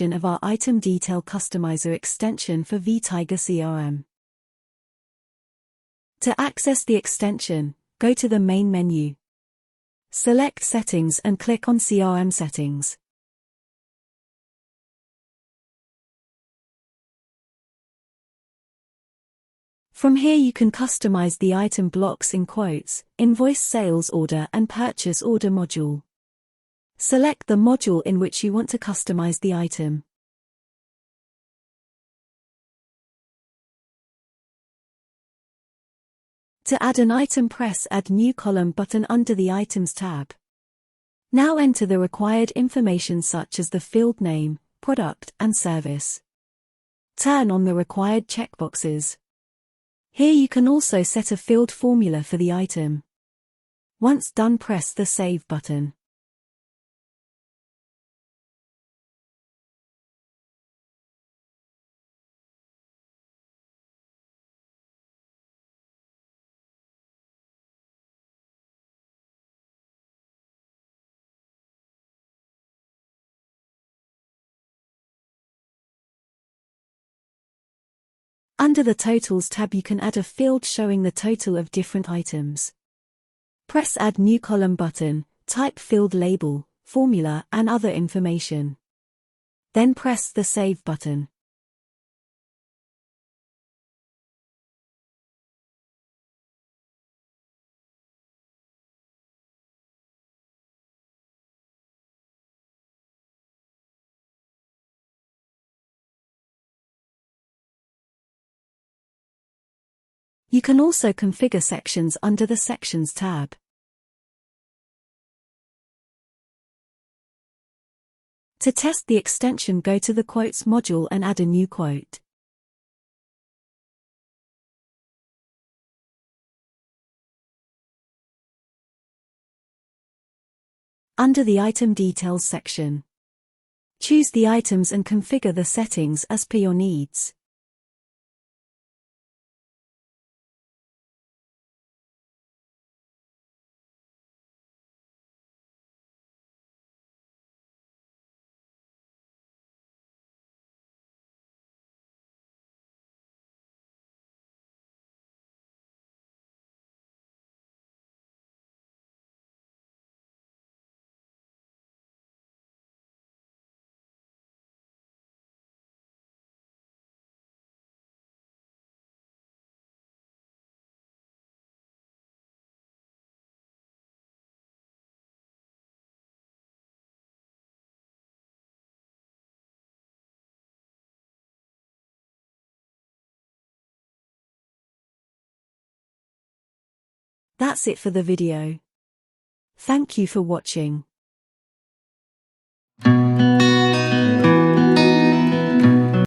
extension of our Item Detail Customizer extension for Vtiger CRM. To access the extension, go to the main menu. Select Settings and click on CRM Settings. From here you can customize the item blocks in quotes, invoice, sales order and purchase order module. Select the module in which you want to customize the item. To add an item, press Add New Column button under the Items tab. Now enter the required information such as the field name, product and service. Turn on the required checkboxes. Here you can also set a field formula for the item. Once done, press the Save button. Under the Totals tab you can add a field showing the total of different items. Press Add New Column button, type field label, formula and other information. Then press the Save button. You can also configure sections under the Sections tab. To test the extension, go to the Quotes module and add a new quote. Under the Item Details section, choose the items and configure the settings as per your needs. That's it for the video. Thank you for watching.